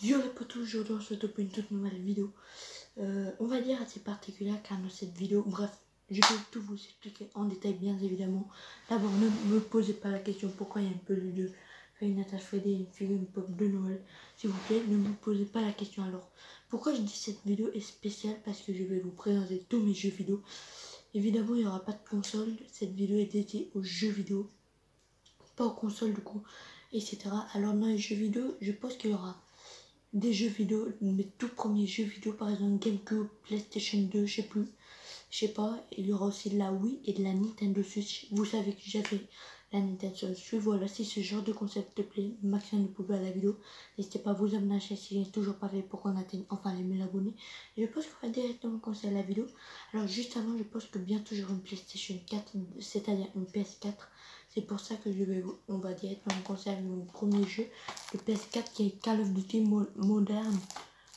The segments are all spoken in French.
Yo les potos, aujourd'hui on se retrouve une toute nouvelle vidéo. On va dire assez particulière car dans cette vidéo, bref, je vais tout vous expliquer en détail bien évidemment. D'abord, ne me posez pas la question pourquoi il y a un peu de Five Nights at Freddy et une figurine pop de Noël. S'il vous plaît, ne me posez pas la question alors. Pourquoi je dis cette vidéo est spéciale? Parce que je vais vous présenter tous mes jeux vidéo. Évidemment, il n'y aura pas de console. Cette vidéo est dédiée aux jeux vidéo, pas aux consoles du coup, etc. Alors dans les jeux vidéo, je pense qu'il y aura des jeux vidéo, mes tout premiers jeux vidéo, par exemple GameCube, PlayStation 2, je sais pas, il y aura aussi de la Wii et de la Nintendo Switch. Vous savez que j'avais la Nintendo Switch. Voilà, si ce genre de concept te plaît, maximum de pouces à la vidéo. N'hésitez pas à vous abonner à la chaîne si c'est toujours pas fait pour qu'on atteigne enfin les 1000 abonnés. Et je pense qu'on va directement commencer la vidéo. Alors juste avant, je pense que bientôt j'aurai une PlayStation 4, c'est-à-dire une PS4. C'est pour ça que on va directement commencer avec mon premier jeu, le PS4 qui est Call of Duty Modern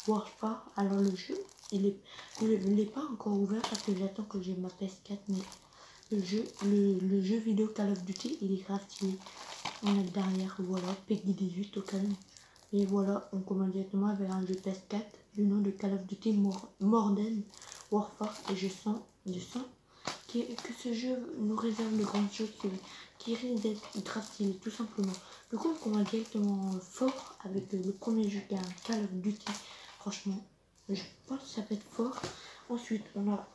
Warfare. Alors le jeu, il est pas encore ouvert parce que j'attends que j'ai ma PS4, mais le jeu vidéo Call of Duty, il est grave stylé. On a derrière, voilà, Peggy 18 au calme. Et voilà, on commence directement avec un jeu PS4 du nom de Call of Duty Modern Warfare. Et je sens que ce jeu nous réserve de grandes choses qui risquent d'être grave stylé, tout simplement. Du coup, on commence directement fort avec le premier jeu qui est un Call of Duty. Franchement, je pense que ça peut être fort. Ensuite, on a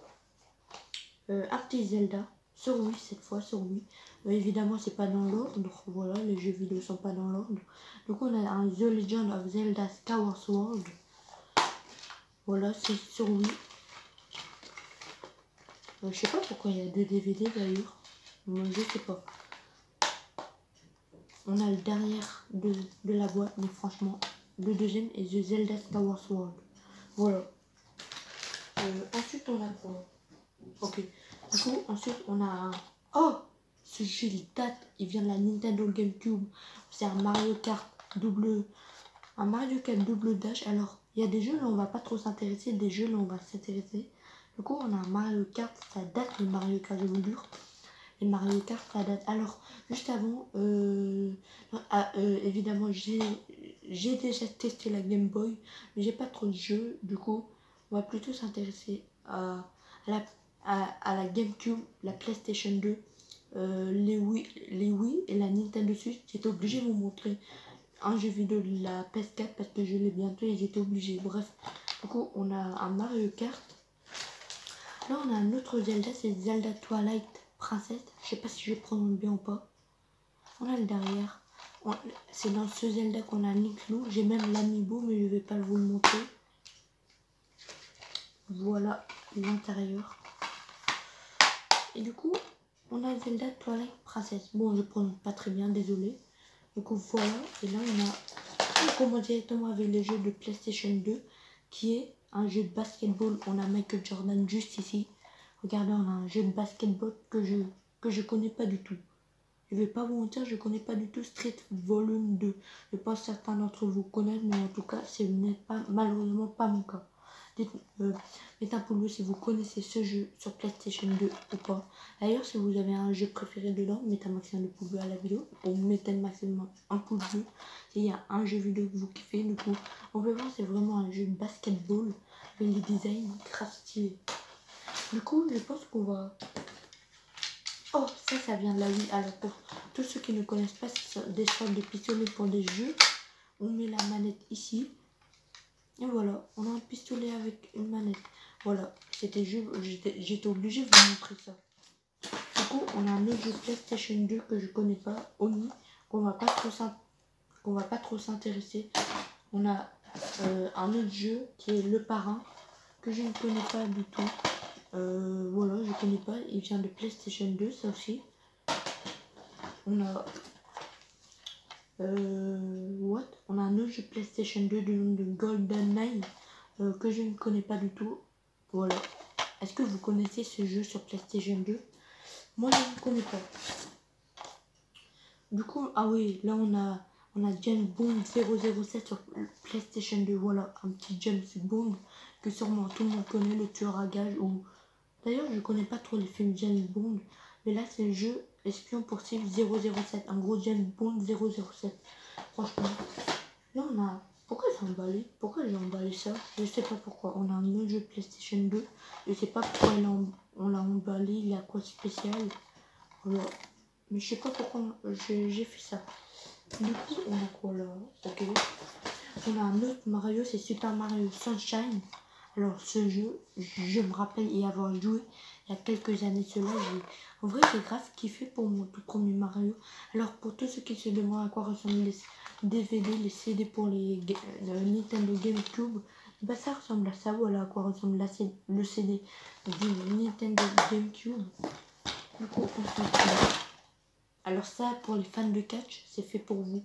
un petit Zelda sur Wii, cette fois sur Wii. Évidemment, c'est pas dans l'ordre. Voilà, les jeux vidéo sont pas dans l'ordre. Du coup, on a un The Legend of Zelda Skyward Sword. Voilà, c'est sur Wii. Je sais pas pourquoi il y a deux DVD d'ailleurs. Moi, je sais pas. On a le derrière de la boîte, mais franchement, le deuxième est The Zelda Skyward Sword. Voilà. Ensuite, on a quoi? Ok. Du coup, ensuite, on a un... Oh! Ce jeu, il date. Il vient de la Nintendo GameCube. C'est un Mario Kart double... Un Mario Kart double dash. Alors, il y a des jeux, là, on va pas trop s'intéresser. Des jeux, là, on va s'intéresser. Du coup, on a un Mario Kart. Ça date, le Mario Kart, je vous jure. Et Mario Kart, ça date. Alors, juste avant, évidemment, j'ai déjà testé la Game Boy, mais j'ai pas trop de jeux. Du coup, on va plutôt s'intéresser à la GameCube, la PlayStation 2, les Wii et la Nintendo Switch. J'étais obligé de vous montrer un jeu vidéo de la PS4 parce que je l'ai bientôt et j'étais obligé. Bref, du coup, on a un Mario Kart. Là, on a un autre Zelda, c'est Zelda Twilight Princess. Je sais pas si je prononce bien ou pas. On a le derrière. C'est dans ce Zelda qu'on a Link Lou. J'ai même l'amiibo, mais je vais pas vous le montrer. Voilà l'intérieur. Et du coup, on a Zelda Twilight Princess. Bon, je prononce pas très bien, désolé. Du coup, voilà. Et là, on commence directement avec le jeu de PlayStation 2, qui est un jeu de basketball. On a Michael Jordan juste ici. Regardez, on a un jeu de basketball que je connais pas du tout. Je vais pas vous mentir, je connais pas du tout Street Volume 2. Je pense que certains d'entre vous connaissent, mais en tout cas, ce n'est pas malheureusement pas mon cas. Mettez un pouce bleu si vous connaissez ce jeu sur PlayStation 2 ou pas. D'ailleurs, si vous avez un jeu préféré dedans, mettez un maximum de pouces bleus à la vidéo. Ou mettez un maximum un pouce bleu s'il y a un jeu vidéo que vous kiffez. Du coup, on peut voir c'est vraiment un jeu de basketball avec les designs grave stylés. Du coup, je pense qu'on va... Oh, ça vient de la Wii. Alors, pour tous ceux qui ne connaissent pas, c'est des sortes de pistolets pour des jeux. On met la manette ici. Et voilà, on a un pistolet avec une manette. Voilà, j'étais obligé de vous montrer ça. Du coup, on a un autre jeu PlayStation 2 que je connais pas, Oni, qu'on va pas trop s'intéresser. On a un autre jeu qui est Le Parrain, que je ne connais pas du tout. Voilà, je connais pas. Il vient de PlayStation 2, ça aussi. On a... On a un autre jeu PlayStation 2 du nom de GoldenEye que je ne connais pas du tout. Voilà. Est-ce que vous connaissez ce jeu sur PlayStation 2? Moi, je ne connais pas. Du coup, ah oui, là on a James Bond 007 sur PlayStation 2. Voilà, un petit James Bond que sûrement tout le monde connaît, le tueur à gages. Ou... D'ailleurs, je connais pas trop les films James Bond. Mais là, c'est le jeu Espion pour cible 007. Un gros James Bond 007. Franchement. Là, on a... Pourquoi c'est emballé? Pourquoi j'ai emballé ça? Je sais pas pourquoi. On a un autre jeu PlayStation 2. Je sais pas pourquoi on l'a emballé. Il a quoi de spécial? Voilà. Mais je sais pas pourquoi j'ai fait ça. Du coup, on a quoi là? Ok. On a un autre Mario, c'est Super Mario Sunshine. Alors ce jeu, je me rappelle y avoir joué il y a quelques années cela. En vrai, j'ai grave kiffé pour mon tout premier Mario. Alors pour tous ceux qui se demandent à quoi ressemblent les DVD, les CD pour les Nintendo GameCube, bah ça ressemble à ça. Voilà à quoi ressemble le CD du Nintendo GameCube. Du coup, on se retrouve. Alors ça, pour les fans de catch, c'est fait pour vous.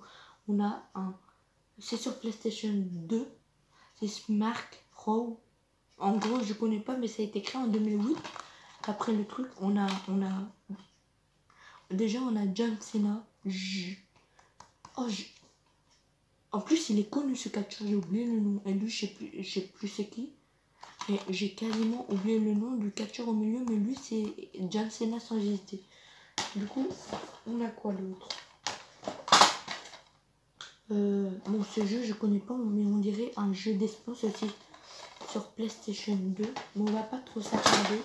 On a un... C'est sur PlayStation 2. C'est Smack Raw. En gros, je connais pas, mais ça a été créé en 2008. Après le truc, déjà on a John Cena. En plus, il est connu ce catcheur. J'ai oublié le nom. Et lui, je sais plus c'est qui. Et j'ai quasiment oublié le nom du catcheur au milieu, mais lui, c'est John Cena sans hésiter. Du coup, on a quoi l'autre? Bon, ce jeu, je connais pas, mais on dirait un jeu d'espace aussi sur PlayStation 2. Mais on va pas trop s'attarder.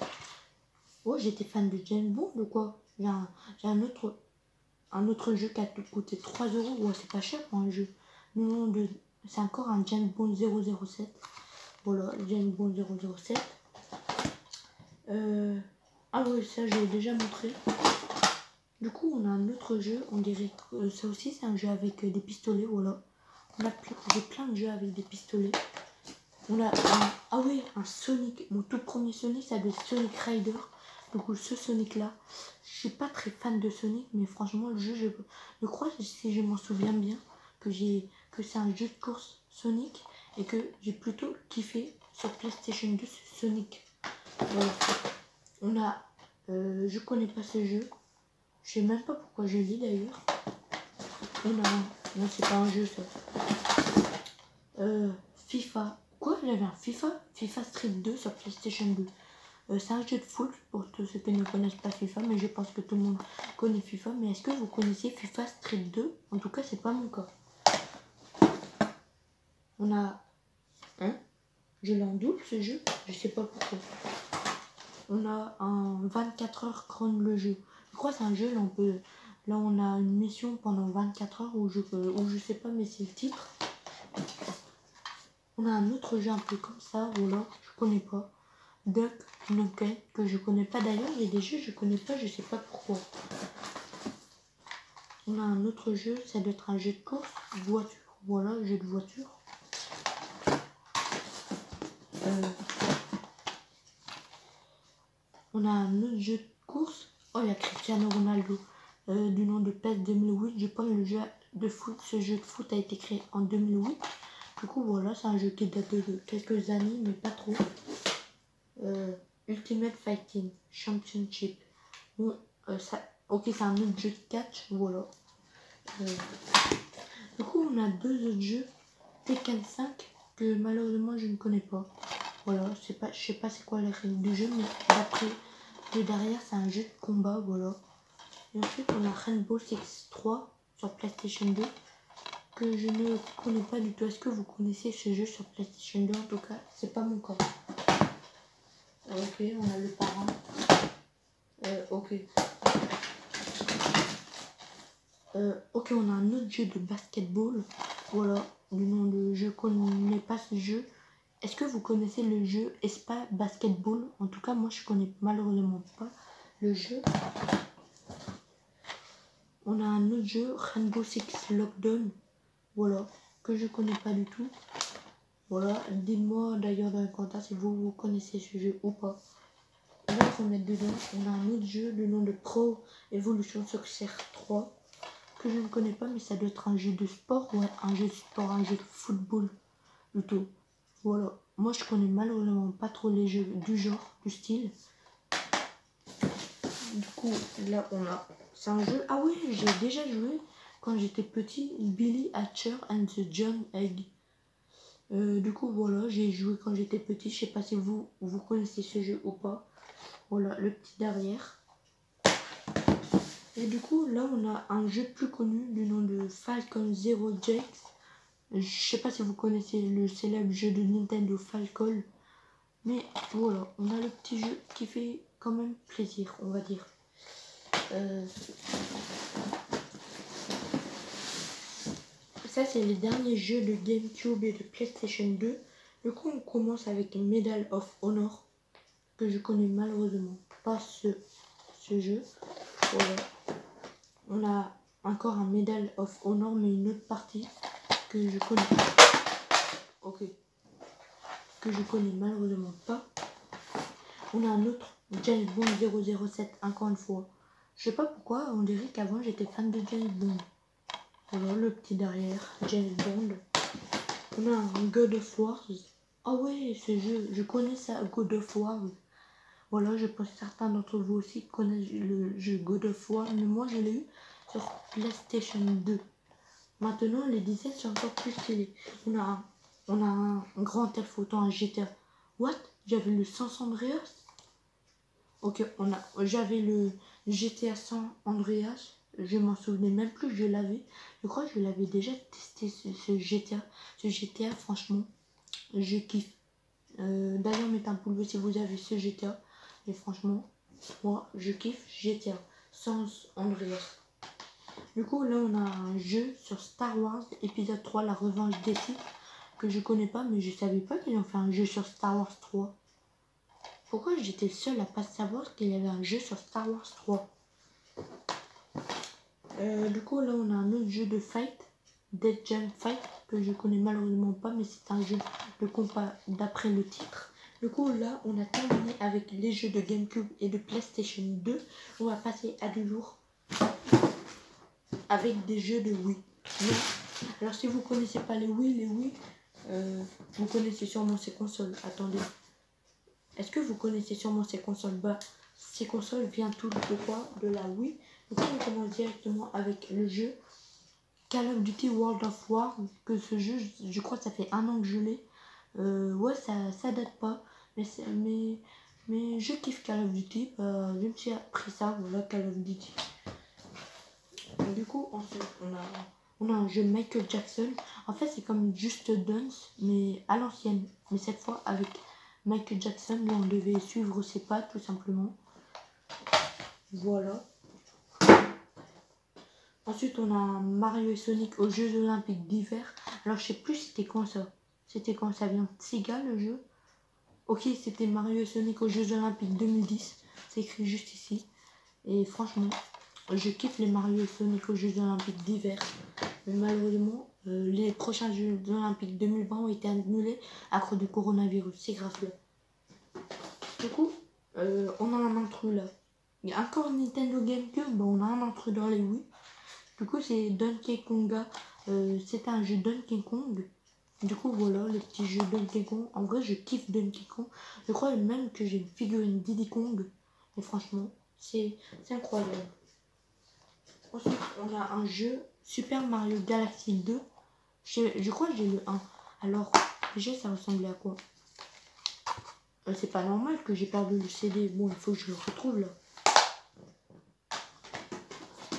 Oh, j'étais fan de James Bond ou quoi? J'ai un autre jeu qui a coûté 3 euros. Ouais, c'est pas cher pour un jeu. Non, c'est encore un James Bond 007. Voilà, James Bond 007. Ah ouais, ça, j'ai déjà montré. Du coup, on a un autre jeu. On dirait que ça aussi, c'est un jeu avec des pistolets. Voilà. J'ai plein de jeux avec des pistolets. On a ah oui, un Sonic. Mon tout premier Sonic, ça doit être Sonic Rider. Du coup, ce Sonic là, je suis pas très fan de Sonic, mais franchement, le jeu, je crois, si je m'en souviens bien, que c'est un jeu de course Sonic et que j'ai plutôt kiffé sur PlayStation 2 ce Sonic. Voilà. On a, je connais pas ce jeu. Je sais même pas pourquoi je l'ai d'ailleurs. On a, non, c'est pas un jeu ça. FIFA. Quoi, j'avais un FIFA Street 2 sur PlayStation 2. C'est un jeu de foot pour tous ceux qui ne connaissent pas FIFA, mais je pense que tout le monde connaît FIFA. Mais est-ce que vous connaissez FIFA Street 2? En tout cas, c'est pas mon cas. On a... Hein? Je l'ai en double ce jeu, je sais pas pourquoi. On a un 24 heures chrono le jeu. Je crois que c'est un jeu, là on a une mission pendant 24 heures ou je sais pas, mais c'est le titre. On a un autre jeu un peu comme ça, voilà, je connais pas. Duck Nukem, que je connais pas d'ailleurs. Il y a des jeux que je connais pas, je sais pas pourquoi. On a un autre jeu, ça doit être un jeu de course, voiture. Voilà, jeu de voiture. On a un autre jeu de course. Oh, il y a Cristiano Ronaldo. Du nom de PES 2008. Je pense que le jeu de foot, ce jeu de foot a été créé en 2008. Du coup, voilà, c'est un jeu qui date de quelques années, mais pas trop. Ultimate Fighting Championship. Bon, ok, c'est un autre jeu de catch, voilà. Du coup, on a deux autres jeux. Tekken 5, que malheureusement je ne connais pas. Voilà, je sais pas c'est quoi la règle du jeu, mais d'après le derrière, c'est un jeu de combat, voilà. Et ensuite, on a Rainbow Six 3 sur PlayStation 2, que je ne connais pas du tout. Est-ce que vous connaissez ce jeu sur PlayStation 2? En tout cas, c'est pas mon cas. Ok, on a le parrain. Ok. Ok, on a un autre jeu de basketball. Voilà, du nom de... Je connais pas ce jeu. Est-ce que vous connaissez le jeu Espa Basketball? En tout cas, moi, je connais malheureusement pas le jeu. On a un autre jeu, Rainbow Six Lockdown. Voilà, que je connais pas du tout. Voilà, dites-moi d'ailleurs dans les commentaires si vous connaissez ce jeu ou pas. On va se mettre dedans. On a un autre jeu, le nom de Pro Evolution Soccer 3. Que je ne connais pas, mais ça doit être un jeu de sport. Ouais, un jeu de sport, un jeu de football plutôt. Voilà, moi je connais malheureusement pas trop les jeux du genre, du style. Du coup, là on a... C'est un jeu... Ah oui, j'ai déjà joué quand j'étais petit, Billy Hatcher and the John Egg. Du coup, voilà, j'ai joué quand j'étais petit. Je sais pas si vous connaissez ce jeu ou pas. Voilà, le petit derrière. Et du coup, là on a un jeu plus connu du nom de Falcon Zero Jakes. Je sais pas si vous connaissez le célèbre jeu de Nintendo Falcon. Mais voilà, on a le petit jeu qui fait quand même plaisir, on va dire. Ça, c'est les derniers jeux de GameCube et de PlayStation 2. Du coup, on commence avec Medal of Honor, que je connais malheureusement pas ce jeu. Voilà. On a encore un Medal of Honor, mais une autre partie que je connais. Ok. Que je connais malheureusement pas. On a un autre James Bond 007, encore une fois. Je sais pas pourquoi, on dirait qu'avant j'étais fan de James Bond. Voilà le petit derrière, James Bond. On a un God of War. Ah ouais, ce jeu, je connais ça, God of War. Voilà, je pense que certains d'entre vous aussi connaissent le jeu God of War, mais moi je l'ai eu sur PlayStation 2. Maintenant, les dizaines sont encore plus stylés. On a un grand tel photo, un GTA. What? J'avais le San Andreas? Ok, j'avais le GTA San Andreas. Je m'en souvenais même plus, je l'avais. Je crois que je l'avais déjà testé ce GTA. Ce GTA, franchement, je kiffe. D'ailleurs, mettez un pouce bleu si vous avez ce GTA. Et franchement, moi, je kiffe GTA San Andreas. Du coup, là, on a un jeu sur Star Wars épisode 3, la revanche des Sith, que je connais pas, mais je savais pas qu'ils ont fait un jeu sur Star Wars 3. Pourquoi j'étais le seul à pas savoir qu'il y avait un jeu sur Star Wars 3? Du coup, là, on a un autre jeu de fight, Dead Jam Fight, que je connais malheureusement pas, mais c'est un jeu de combat d'après le titre. Du coup, là, on a terminé avec les jeux de GameCube et de PlayStation 2. On va passer à du lourd avec des jeux de Wii. Alors, si vous connaissez pas les Wii, vous connaissez sûrement ces consoles. Attendez. Est-ce que vous connaissez sûrement ces consoles? Bah, ces consoles viennent tout de quoi? De la Wii. Donc on commence directement avec le jeu Call of Duty World of War. Que ce jeu, je crois que ça fait 1 an que je l'ai. Ouais, ça date pas. Mais je kiffe Call of Duty. Je me suis appris ça, voilà, Call of Duty. Du coup, ensuite, on a un jeu Michael Jackson. En fait, c'est comme Just Dance, mais à l'ancienne. Mais cette fois avec Michael Jackson, là, on devait suivre ses pas, tout simplement. Voilà. Ensuite, on a un Mario et Sonic aux Jeux Olympiques d'hiver. Alors, je sais plus c'était quand ça. C'était quand ça vient de Sega, le jeu. Ok, c'était Mario et Sonic aux Jeux Olympiques 2010. C'est écrit juste ici. Et franchement, je kiffe les Mario et Sonic aux Jeux Olympiques d'hiver. Mais malheureusement, les prochains Jeux Olympiques 2020 ont été annulés à cause du coronavirus. C'est grave là. Du coup, on a un intrus là. Il y a encore Nintendo GameCube, on a un intrus dans les Wii. Du coup, c'est Donkey Konga. C'est un jeu Donkey Kong. Du coup, voilà, le petit jeu Donkey Kong. En vrai, je kiffe Donkey Kong. Je crois même que j'ai une figurine Diddy Kong. Et franchement, c'est incroyable. Ensuite, on a un jeu Super Mario Galaxy 2. Je crois que j'ai le 1. Alors, déjà, ça ressemblait à quoi? C'est pas normal que j'ai perdu le CD. Bon, il faut que je le retrouve là.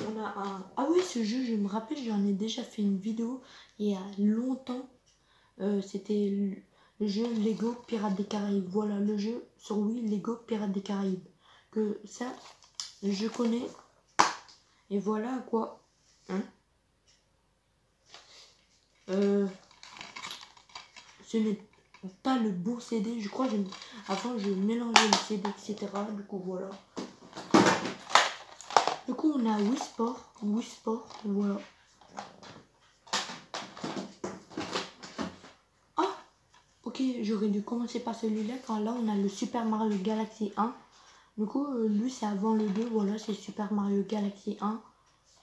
On a un... Ah oui, ce jeu, je me rappelle, j'en ai déjà fait une vidéo il y a longtemps. C'était le jeu Lego Pirates des Caraïbes. Voilà, le jeu sur Wii, Lego Pirates des Caraïbes. Que ça, je connais. Et voilà à quoi. Hein, ce n'est pas le bon CD. Je crois que avant, je mélangeais le CD, etc. Du coup, voilà. Du coup, on a Wii Sport. Wii Sport, voilà. Ok, j'aurais dû commencer par celui-là, quand là on a le Super Mario Galaxy 1. Du coup, lui c'est avant le 2, voilà, c'est Super Mario Galaxy 1.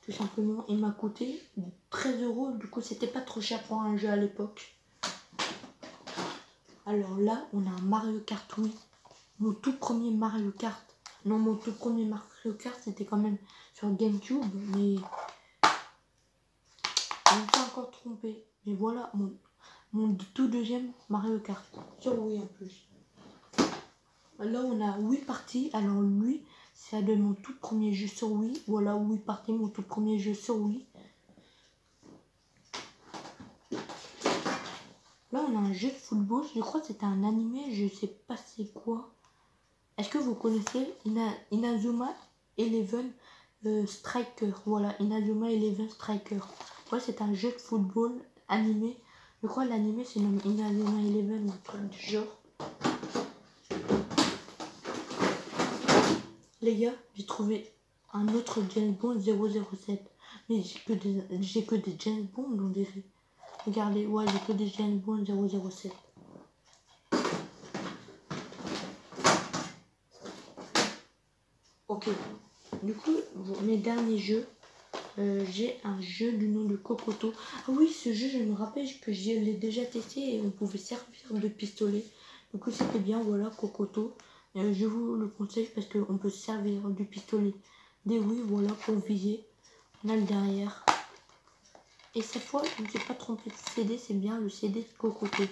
Tout simplement, il m'a coûté 13 €, du coup c'était pas trop cher pour un jeu à l'époque. Alors là, on a un Mario Kart Wii. Mon tout premier Mario Kart. Non, mon tout premier Mario Kart c'était quand même sur GameCube, mais je me suis encore trompé. Mais voilà, mon tout deuxième Mario Kart. Sur Wii en plus. Là, on a Wii Party. Alors, lui, c'est de mon tout premier jeu sur Wii. Voilà, Wii Party, mon tout premier jeu sur Wii. on a un jeu de football. Je crois que c'est un animé. Je sais pas c'est quoi. Est-ce que vous connaissez Inazuma Eleven Striker? Voilà, Inazuma Eleven Striker. Ouais, c'est un jeu de football animé. Je crois que l'animé c'est nommé Inazuma Eleven ou un truc du genre. Les gars, j'ai trouvé un autre James Bond 007. Mais j'ai que des James Bond, on dirait. Regardez, ouais, j'ai que des James Bond 007. Ok, du coup, mes derniers jeux, j'ai un jeu du nom de Kokoto. Ah oui, ce jeu, je me rappelle que je l'ai déjà testé et on pouvait servir de pistolet. Du coup, c'était bien, voilà, Kokoto. Je vous le conseille parce qu'on peut servir du pistolet. Des oui, voilà, pour viser. On a le derrière. Et cette fois, je ne me suis pas trompé de CD, c'est bien le CD de Kokoto.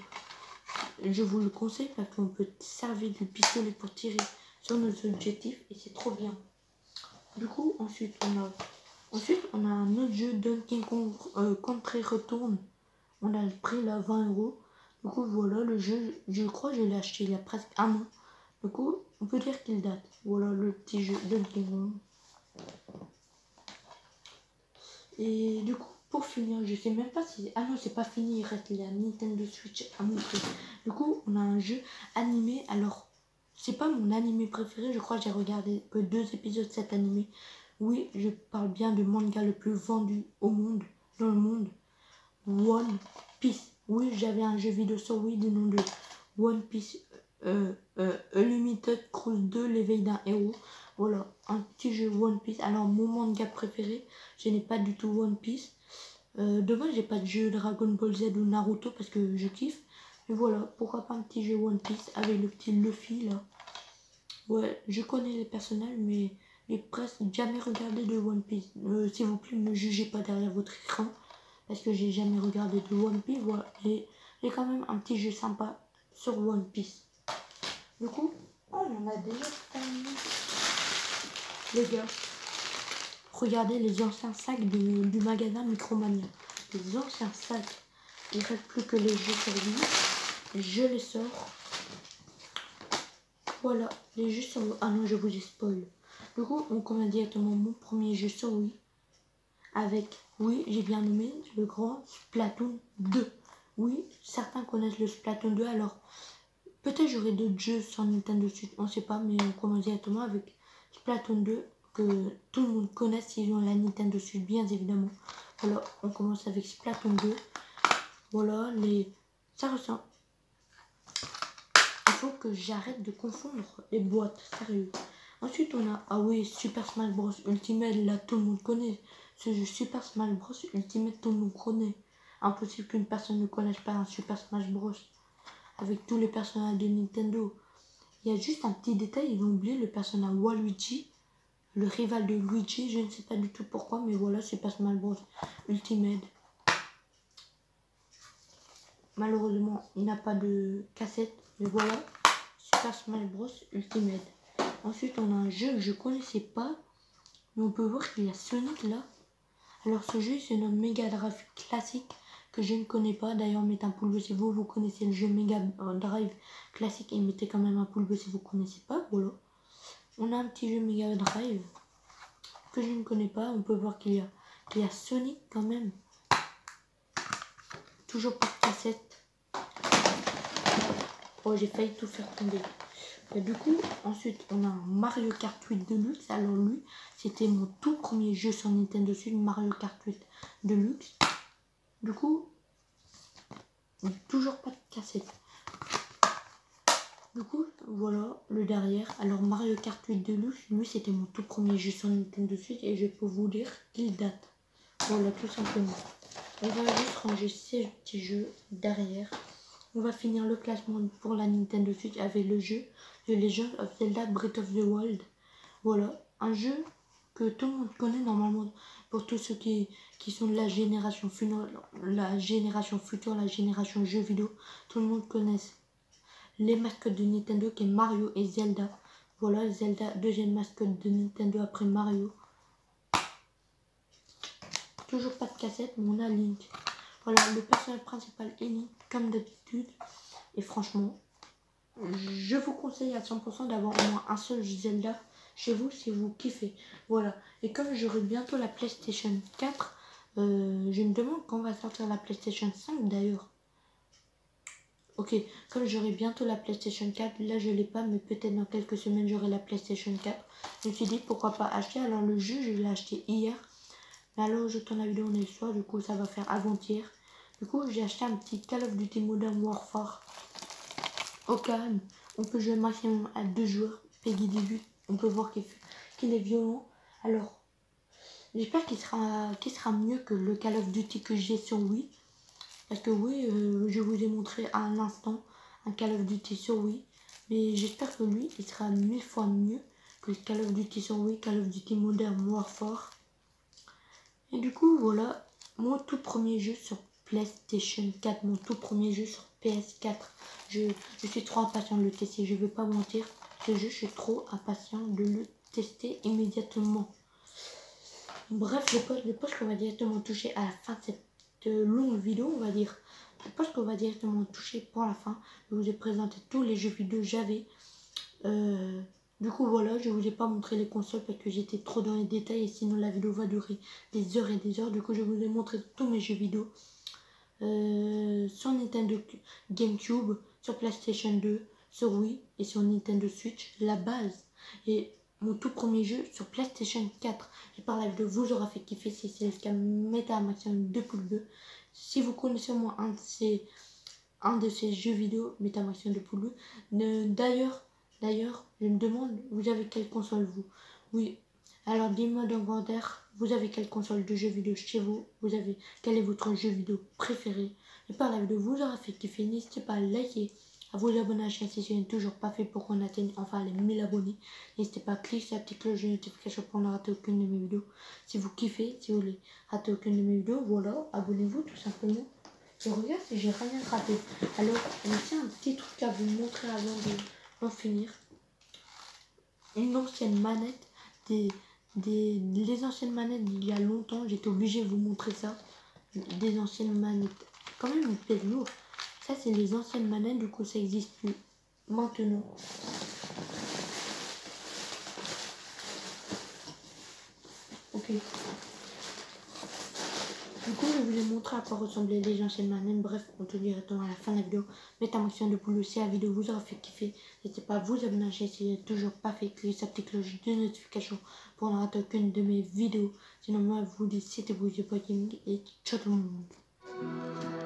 Je vous le conseille parce qu'on peut servir du pistolet pour tirer sur nos objectifs et c'est trop bien. Du coup, ensuite on a un autre jeu, Donkey Kong Country Return. On a le prix là 20 €. Du coup, voilà le jeu. Je crois que je l'ai acheté il y a presque un an. Du coup, on peut dire qu'il date. Voilà le petit jeu Donkey Kong. Et du coup, pour finir, je sais même pas si... Ah non, c'est pas fini, il reste la Nintendo Switch à montrer. Du coup, on a un jeu animé. Alors, c'est pas mon animé préféré. Je crois que j'ai regardé que 2 épisodes de cet animé. Oui, je parle bien du manga le plus vendu au monde, dans le monde. One Piece. Oui, j'avais un jeu vidéo sur Wii du nom de One Piece Unlimited Cruise 2, l'éveil d'un héros. Voilà, un petit jeu One Piece. Alors, mon manga préféré, je n'ai pas du tout One Piece. Dommage, j'ai pas de jeu Dragon Ball Z ou Naruto parce que je kiffe. Mais voilà, pourquoi pas un petit jeu One Piece avec le petit Luffy là. Ouais, je connais les personnages, mais j'ai presque jamais regardé de One Piece. S'il vous plaît, ne me jugez pas derrière votre écran. Parce que j'ai jamais regardé de One Piece. Voilà, j'ai quand même un petit jeu sympa sur One Piece. Du coup, on en a déjà terminé. Les gars, regardez les anciens sacs du magasin Micromania. Les anciens sacs. Il ne reste plus que les jeux sur lui. Je les sors. Voilà, les jeux sur Wii. Ah non, je vous ai spoil. Du coup, on commence directement mon premier jeu sur Wii. Avec, oui, j'ai bien nommé le grand Splatoon 2. Oui, certains connaissent le Splatoon 2, alors peut-être j'aurai d'autres jeux sur Nintendo Switch, on sait pas, mais on commence directement avec Splatoon 2, que tout le monde connaît s'ils ont la Nintendo Switch, bien évidemment. Alors, on commence avec Splatoon 2. Voilà, ça ressemble. Il faut que j'arrête de confondre les boîtes, sérieux. Ensuite, on a, ah oui, Super Smash Bros Ultimate, là, tout le monde connaît. Ce jeu Super Smash Bros Ultimate, tout le monde connaît. Impossible qu'une personne ne connaisse pas un Super Smash Bros. Avec tous les personnages de Nintendo. Il y a juste un petit détail, ils ont oublié le personnage Waluigi, le rival de Luigi, je ne sais pas du tout pourquoi, mais voilà, Super Smash Bros Ultimate. Malheureusement, il n'a pas de cassette, mais voilà, Super Smash Bros Ultimate. Ensuite, on a un jeu que je connaissais pas, mais on peut voir qu'il y a Sonic là. Alors ce jeu se nomme Mega Drive Classic, que je ne connais pas. D'ailleurs, mettez un pouce bleu si vous connaissez le jeu Mega Drive Classic, et mettez quand même un pouce bleu si vous ne connaissez pas. Voilà. On a un petit jeu Mega Drive que je ne connais pas. On peut voir qu'il y a Sonic quand même. Toujours pas de cassette. Oh, j'ai failli tout faire tomber. Et du coup, ensuite, on a un Mario Kart 8 Deluxe. Alors lui, c'était mon tout premier jeu sur Nintendo Switch, Mario Kart 8 Deluxe. Du coup, toujours pas de cassette. Du coup, voilà le derrière. Alors Mario Kart 8 Deluxe, lui, c'était mon tout premier jeu sur Nintendo Switch et je peux vous dire qu'il date. Voilà, tout simplement. On va juste ranger ces petits jeux derrière. On va finir le classement pour la Nintendo Switch avec le jeu The Legend of Zelda Breath of the Wild. Voilà, un jeu que tout le monde connaît normalement pour tous ceux qui sont de la génération future, la génération jeux vidéo. Tout le monde connaît les mascottes de Nintendo qui est Mario et Zelda. Voilà, Zelda, deuxième mascotte de Nintendo après Mario. Toujours pas de cassette, mais on a Link. Voilà, le personnage principal est Amy, comme d'habitude. Et franchement, je vous conseille à 100% d'avoir au moins un seul Zelda chez vous si vous kiffez. Voilà. Et comme j'aurai bientôt la PlayStation 4, je me demande quand va sortir la PlayStation 5 d'ailleurs. Ok, comme j'aurai bientôt la PlayStation 4, là je l'ai pas, mais peut-être dans quelques semaines j'aurai la PlayStation 4. Je me suis dit pourquoi pas acheter. Alors le jeu, je l'ai acheté hier. Mais alors je tourne la vidéo on est le soir, du coup ça va faire avant-hier. Du coup j'ai acheté un petit Call of Duty Modern Warfare. Au calme, on peut jouer maximum à 2 joueurs. Peggy 18, on peut voir qu'il est violent. Alors, j'espère qu'il sera mieux que le Call of Duty que j'ai sur Wii. Parce que oui, je vous ai montré à l'instant un Call of Duty sur Wii. Mais j'espère que lui, il sera 1000 fois mieux que le Call of Duty sur Wii, Call of Duty Modern Warfare. Et du coup, voilà, mon tout premier jeu sur PlayStation 4, mon tout premier jeu sur PS4. Je suis trop impatient de le tester, je vais pas mentir. Ce jeu, je suis trop impatient de le tester immédiatement. Bref, je pense qu'on va directement toucher à la fin de cette longue vidéo, on va dire. Je pense qu'on va directement toucher pour la fin. Je vous ai présenté tous les jeux vidéo que j'avais. Du coup voilà, je vous ai pas montré les consoles parce que j'étais trop dans les détails et sinon la vidéo va durer des heures et des heures. Du coup je vous ai montré tous mes jeux vidéo. Sur Nintendo GameCube, sur PlayStation 2, sur Wii et sur Nintendo Switch, la base. Et mon tout premier jeu sur PlayStation 4. J'espère la vidéo vous aura fait kiffer. Si c'est le cas, mettez un maximum de pouces bleus. Si vous connaissez au moins un de ces jeux vidéo, mettez un maximum de pouces bleus. D'ailleurs, je me demande, vous avez quelle console vous? Oui, alors dis-moi dans commentaire, vous avez quelle console de jeux vidéo chez vous? Quel est votre jeu vidéo préféré? J'espère la vidéo vous aura fait kiffer. N'hésitez pas à liker, à vous abonner à la chaîne si ce n'est toujours pas fait pour qu'on atteigne enfin les 1000 abonnés. N'hésitez pas à cliquer sur la petite cloche de notification pour ne rater aucune de mes vidéos. Si vous kiffez, si vous voulez rater aucune de mes vidéos, voilà, abonnez-vous tout simplement. Je regarde si j'ai rien raté. Alors, j'ai un petit truc à vous montrer avant d'en finir. Une ancienne manette, les anciennes manettes d'il y a longtemps, j'étais obligé de vous montrer ça. Des anciennes manettes. Quand même, une pèse lourd. Ça, c'est les anciennes manettes, du coup, ça existe plus maintenant. Ok. Du coup, je vous ai montré à quoi ressemblaient les anciennes manettes. Bref, on te dit directement à la fin de la vidéo. Mettez un maximum de pouces si la vidéo vous aura fait kiffer. N'hésitez pas à vous abonner à la chaîne si vous n'êtes toujours pas fait. Cliquez sur la petite cloche de notification pour ne rater aucune de mes vidéos. Sinon, moi, je vous dis, c'était vous, The Boy Gaming, et ciao tout le monde.